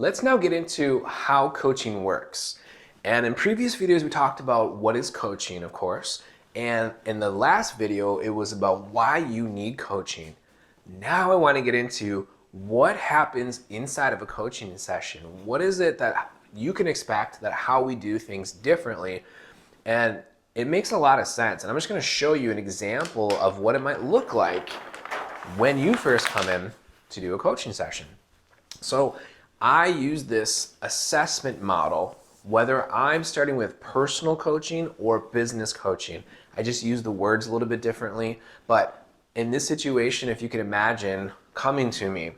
Let's now get into how coaching works. And in previous videos, we talked about what is coaching, of course. And in the last video, it was about why you need coaching. Now I want to get into what happens inside of a coaching session. What is it that you can expect, that how we do things differently? And it makes a lot of sense. And I'm just going to show you an example of what it might look like when you first come in to do a coaching session. So I use this assessment model, whether I'm starting with personal coaching or business coaching. I just use the words a little bit differently, but in this situation, if you can imagine coming to me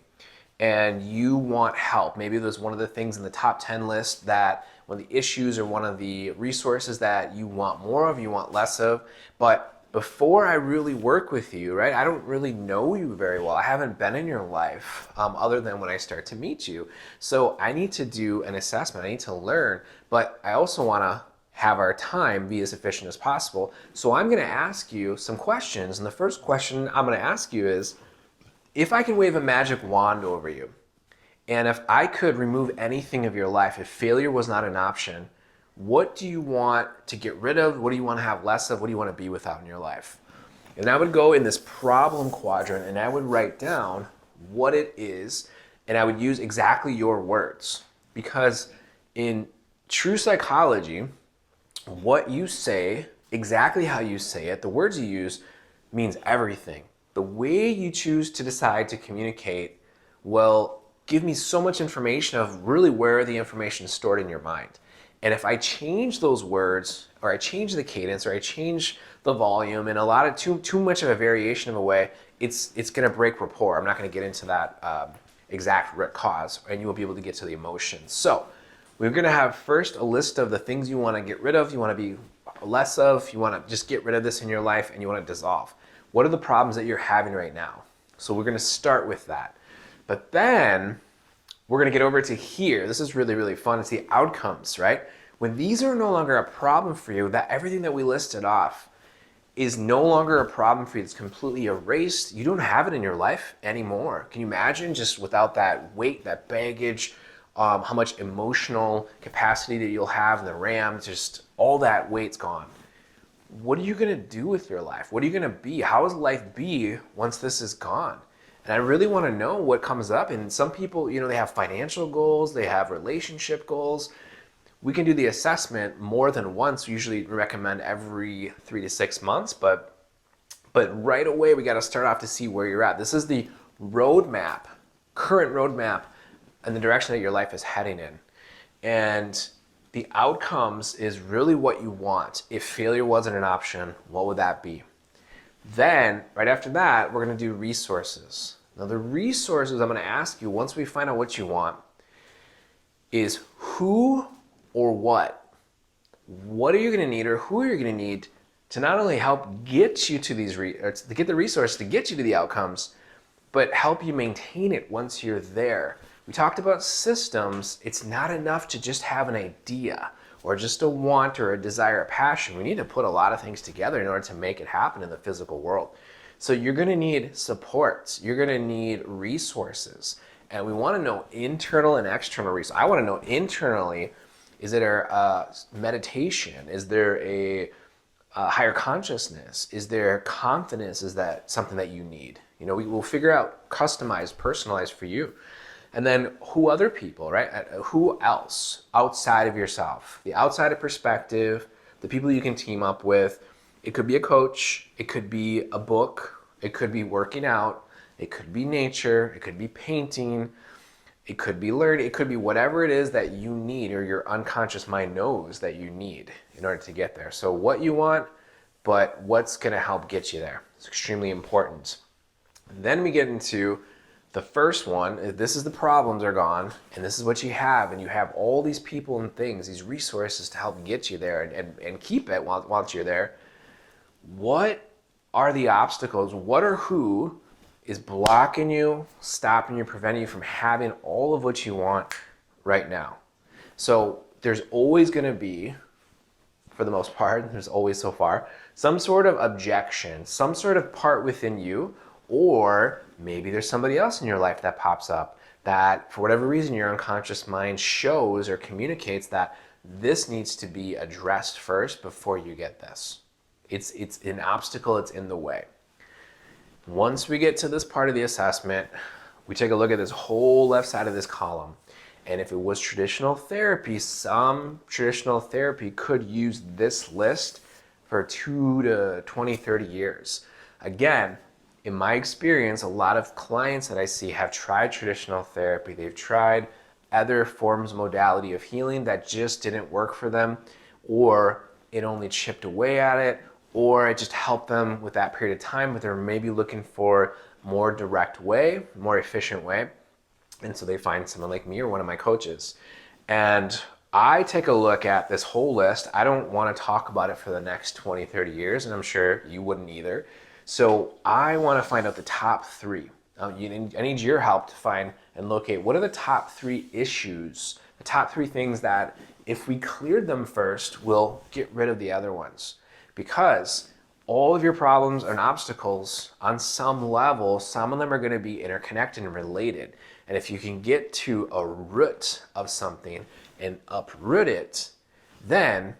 and you want help, maybe there's one of the things in the top 10 list that one of the issues or one of the resources that you want more of, you want less of, but before I really work with you, right, I don't really know you very well. I haven't been in your life other than when I start to meet you. So I need to do an assessment. I need to learn, but I also want to have our time be as efficient as possible. So I'm going to ask you some questions. And the first question I'm going to ask you is, if I can wave a magic wand over you, and if I could remove anything of your life, if failure was not an option, what do you want to get rid of? What do you want to have less of? What do you want to be without in your life? And I would go in this problem quadrant and I would write down what it is, and I would use exactly your words. Because in true psychology, what you say, exactly how you say it, the words you use means everything. The way you choose to decide to communicate will give me so much information of really where the information is stored in your mind. And if I change those words, or I change the cadence, or I change the volume in a lot of too much of a variation of a way, it's going to break rapport. I'm not going to get into that exact root cause, and you won't be able to get to the emotions. So we're going to have first a list of the things you want to get rid of, you want to be less of, you want to just get rid of this in your life, and you want to dissolve. What are the problems that you're having right now? So we're going to start with that. But then we're going to get over to here. This is really, really fun. It's the outcomes, right? When these are no longer a problem for you, that everything that we listed off is no longer a problem for you. It's completely erased. You don't have it in your life anymore. Can you imagine just without that weight, that baggage, how much emotional capacity that you'll have in the RAM, just all that weight's gone. What are you going to do with your life? What are you going to be? How does life be once this is gone? And I really want to know what comes up. And some people, they have financial goals, they have relationship goals. We can do the assessment more than once. We usually recommend every 3 to 6 months, but right away we got to start off to see where you're at. This is the roadmap, current roadmap, and the direction that your life is heading in. And the outcomes is really what you want. If failure wasn't an option, what would that be? Then, right after that, we're going to do resources. Now, the resources I'm going to ask you, once we find out what you want, is who or what? What are you going to need, or who are you going to need to not only help get you to these, or to get the resources to get you to the outcomes, but help you maintain it once you're there. We talked about systems. It's not enough to just have an idea or just a want or a desire, a passion. We need to put a lot of things together in order to make it happen in the physical world. So you're going to need supports. You're going to need resources. And we want to know internal and external resources. I want to know internally, is there a meditation? Is there a higher consciousness? Is there confidence? Is that something that you need? We will figure out customized, personalized for you. And then who other people, right? Who else outside of yourself? The outside perspective, the people you can team up with. It could be a coach. It could be a book. It could be working out. It could be nature. It could be painting. It could be learning. It could be whatever it is that you need, or your unconscious mind knows that you need in order to get there. So what you want, but what's going to help get you there. It's extremely important. And then we get into the first one. This is the problems are gone, and this is what you have, and you have all these people and things, these resources to help get you there and keep it while you're there. What are the obstacles? What or who is blocking you, stopping you, preventing you from having all of what you want right now? So there's always going to be, for the most part, there's always so far, some sort of objection, some sort of part within you, or maybe there's somebody else in your life that pops up that for whatever reason your unconscious mind shows or communicates that this needs to be addressed first before you get this. It's an obstacle, it's in the way. Once we get to this part of the assessment, we take a look at this whole left side of this column. And if it was traditional therapy, some traditional therapy could use this list for 2 to 20, 30 years. Again, in my experience, a lot of clients that I see have tried traditional therapy. They've tried other forms, modality of healing that just didn't work for them, or it only chipped away at it, or it just helped them with that period of time, but they're maybe looking for a more direct way, more efficient way. And so they find someone like me or one of my coaches. And I take a look at this whole list. I don't want to talk about it for the next 20, 30 years, and I'm sure you wouldn't either. So I want to find out the top 3. I need your help to find and locate what are the top 3 issues, the top 3 things that if we cleared them first, we'll get rid of the other ones. Because all of your problems and obstacles on some level, some of them are going to be interconnected and related. And if you can get to a root of something and uproot it, then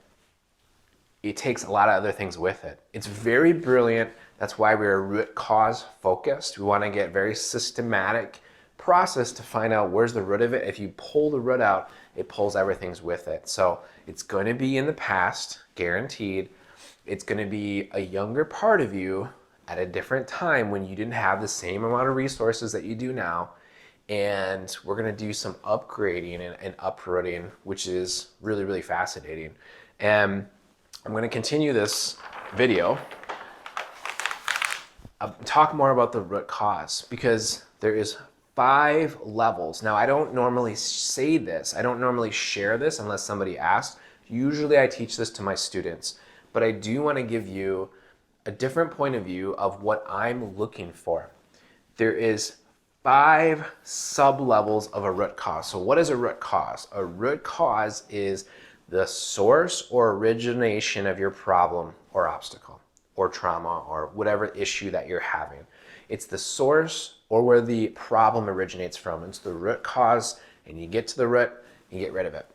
it takes a lot of other things with it. It's very brilliant. That's why we're root cause focused. We want to get very systematic process to find out where's the root of it. If you pull the root out, it pulls everything with it. So it's going to be in the past, guaranteed. It's going to be a younger part of you at a different time when you didn't have the same amount of resources that you do now. And we're going to do some upgrading and uprooting, which is really, really fascinating. And I'm going to continue this video, talk more about the root cause, because there is 5 levels. Now, I don't normally say this. I don't normally share this unless somebody asks. Usually I teach this to my students, but I do want to give you a different point of view of what I'm looking for. There is 5 sub-levels of a root cause. So what is a root cause? A root cause is the source or origination of your problem or obstacle or trauma or whatever issue that you're having. It's the source or where the problem originates from. It's the root cause, and you get to the root, you get rid of it.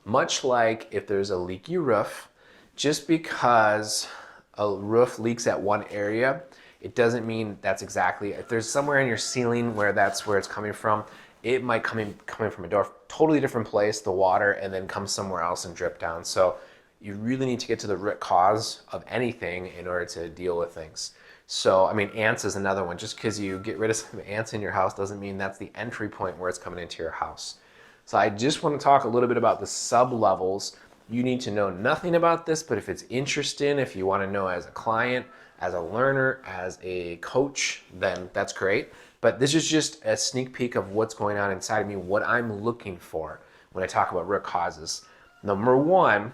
Much like if there's a leaky roof, just because a roof leaks at one area, it doesn't mean that's exactly, if there's somewhere in your ceiling where that's where it's coming from, it might coming from a totally different place, the water, and then come somewhere else and drip down. So you really need to get to the root cause of anything in order to deal with things. So, I mean, ants is another one. Just because you get rid of some ants in your house doesn't mean that's the entry point where it's coming into your house. So I just want to talk a little bit about the sub-levels. You need to know nothing about this, but if it's interesting, if you want to know as a client, as a learner, as a coach, then that's great. But this is just a sneak peek of what's going on inside of me, what I'm looking for when I talk about root causes. Number 1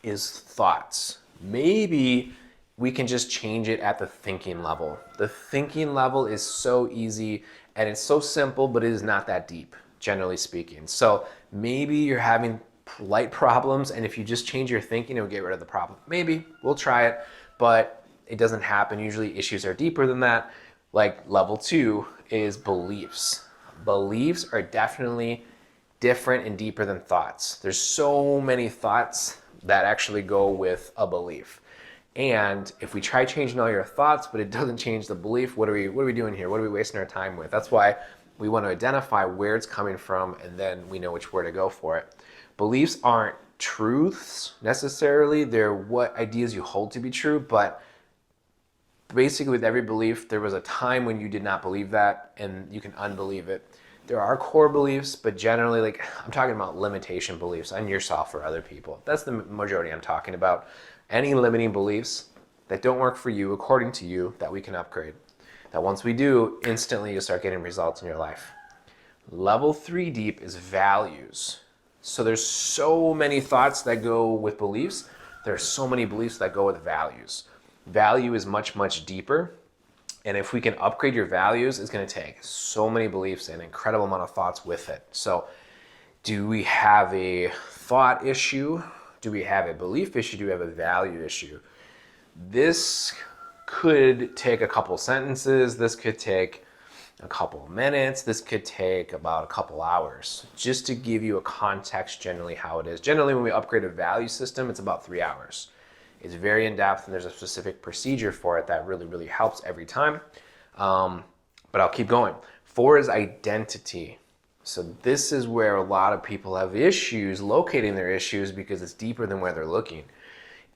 is thoughts. Maybe we can just change it at the thinking level. The thinking level is so easy and it's so simple, but it is not that deep, generally speaking. So maybe you're having light problems, and if you just change your thinking, it'll get rid of the problem. Maybe, we'll try it, but it doesn't happen. Usually issues are deeper than that. Like level 2 is beliefs. Beliefs are definitely different and deeper than thoughts. There's so many thoughts that actually go with a belief. And if we try changing all your thoughts, but it doesn't change the belief, what are we doing here? What are we wasting our time with? That's why we want to identify where it's coming from, and then we know which where to go for it. Beliefs aren't truths necessarily. They're what ideas you hold to be true, but basically with every belief, there was a time when you did not believe that, and you can unbelieve it. There are core beliefs, but generally, like, I'm talking about limitation beliefs on yourself or other people. That's the majority I'm talking about. Any limiting beliefs that don't work for you, according to you, that we can upgrade. That once we do, instantly you'll start getting results in your life. Level 3 deep is values. So there's so many thoughts that go with beliefs. There's so many beliefs that go with values. Value is much, much deeper. And if we can upgrade your values, it's going to take so many beliefs and an incredible amount of thoughts with it. So do we have a thought issue? Do we have a belief issue? Do we have a value issue? This could take a couple sentences. This could take a couple of minutes. This could take about a couple hours, just to give you a context generally how it is. Generally, when we upgrade a value system, it's about 3 hours. It's very in-depth, and there's a specific procedure for it that really, really helps every time. But I'll keep going. 4 is identity. So this is where a lot of people have issues locating their issues because it's deeper than where they're looking.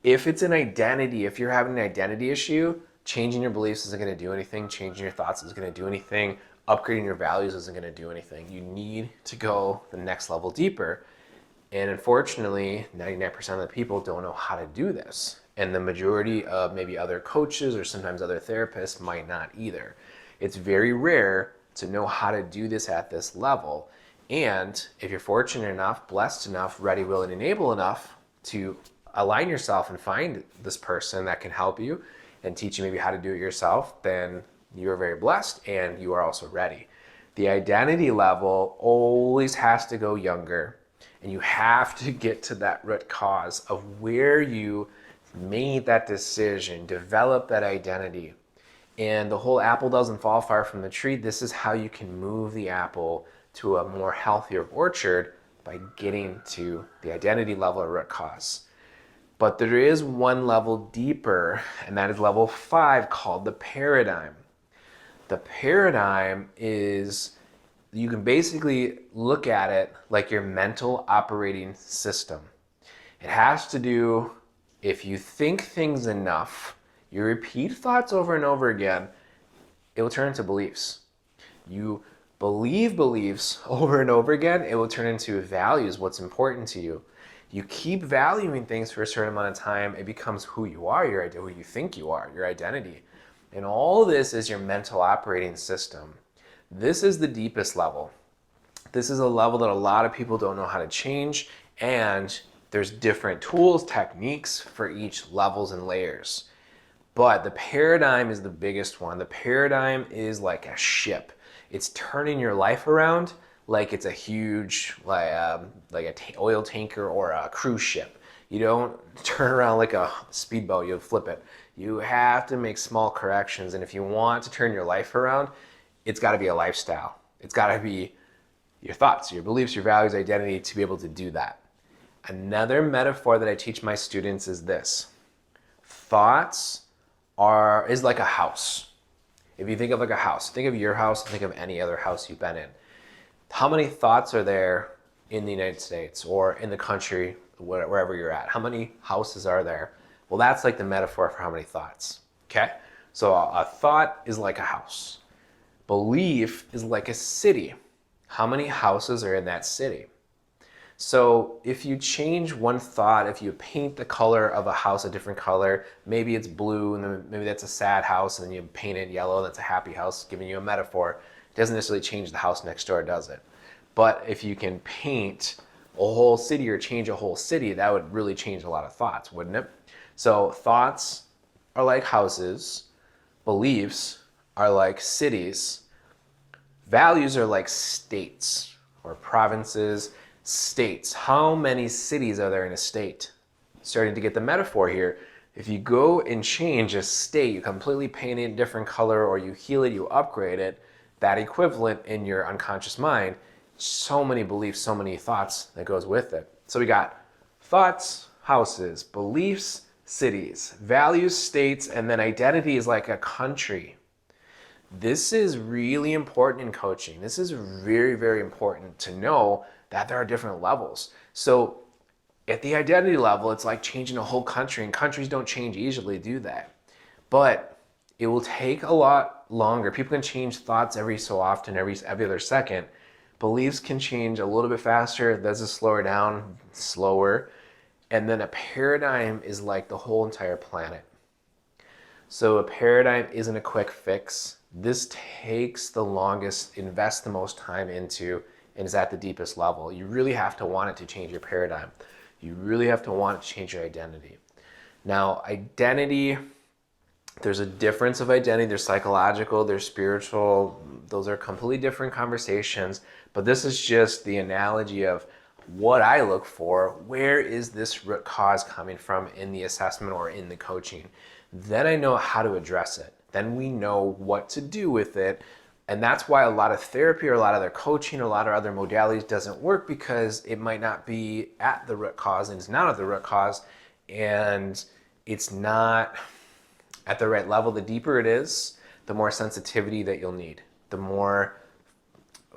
If it's an identity, if you're having an identity issue, changing your beliefs isn't going to do anything. Changing your thoughts isn't going to do anything. Upgrading your values isn't going to do anything. You need to go the next level deeper. And unfortunately, 99% of the people don't know how to do this. And the majority of maybe other coaches or sometimes other therapists might not either. It's very rare to know how to do this at this level. And if you're fortunate enough, blessed enough, ready, willing, and able enough to align yourself and find this person that can help you and teach you maybe how to do it yourself, then you are very blessed and you are also ready. The identity level always has to go younger, and you have to get to that root cause of where you made that decision, develop that identity. And the whole apple doesn't fall far from the tree. This is how you can move the apple to a more healthier orchard, by getting to the identity level or root cause. But there is one level deeper, and that is level 5, called the paradigm. The paradigm is, you can basically look at it like your mental operating system. It has to do, if you think things enough, you repeat thoughts over and over again, it will turn into beliefs. You believe beliefs over and over again, it will turn into values, what's important to you. You keep valuing things for a certain amount of time, it becomes who you are, who you think you are, your identity. And all this is your mental operating system. This is the deepest level. This is a level that a lot of people don't know how to change, and there's different tools, techniques for each levels and layers. But the paradigm is the biggest one. The paradigm is like a ship. It's turning your life around like it's a huge, oil tanker or a cruise ship. You don't turn around like a speedboat, you flip it. You have to make small corrections. And if you want to turn your life around, it's got to be a lifestyle. It's got to be your thoughts, your beliefs, your values, identity to be able to do that. Another metaphor that I teach my students is this. Thoughts is like a house. If you think of like a house, think of your house, think of any other house you've been in. How many thoughts are there in the United States or in the country, wherever you're at? How many houses are there? Well, that's like the metaphor for how many thoughts, okay? So a thought is like a house. Belief is like a city. How many houses are in that city? So if you change one thought, if you paint the color of a house a different color, maybe it's blue and then maybe that's a sad house, and then you paint it yellow and that's a happy house, giving you a metaphor. It doesn't necessarily change the house next door, does it? But if you can paint a whole city or change a whole city, that would really change a lot of thoughts, wouldn't it? So thoughts are like houses, beliefs are like cities, values are like states or provinces. States. How many cities are there in a state? Starting to get the metaphor here. If you go and change a state, you completely paint it a different color, or you heal it, you upgrade it, that equivalent in your unconscious mind, so many beliefs, so many thoughts that goes with it. So we got thoughts, houses, beliefs, cities, values, states, and then identity is like a country. This is really important in coaching. This is very, very important to know that there are different levels. So at the identity level, it's like changing a whole country, and countries don't change easily, do that. But it will take a lot longer. People can change thoughts every so often, every other second. Beliefs can change a little bit faster. Does it slow down? Slower. And then a paradigm is like the whole entire planet. So a paradigm isn't a quick fix. This takes the longest, invest the most time into, and is at the deepest level. You really have to want it to change your paradigm. You really have to want it to change your identity. Now, identity, there's a difference of identity. There's psychological, there's spiritual. Those are completely different conversations. But this is just the analogy of what I look for. Where is this root cause coming from in the assessment or in the coaching? Then I know how to address it. Then we know what to do with it. And that's why a lot of therapy or a lot of other coaching or a lot of other modalities doesn't work, because it might not be at the root cause, and it's not at the root cause, and it's not at the right level. The deeper it is, the more sensitivity that you'll need. The more,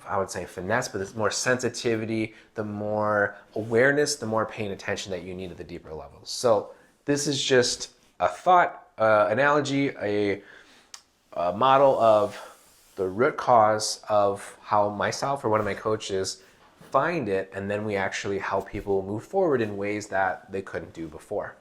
I would say finesse, but the more sensitivity, the more awareness, the more paying attention that you need at the deeper levels. So this is just a thought, analogy, a model of the root cause of how myself or one of my coaches find it, and then we actually help people move forward in ways that they couldn't do before.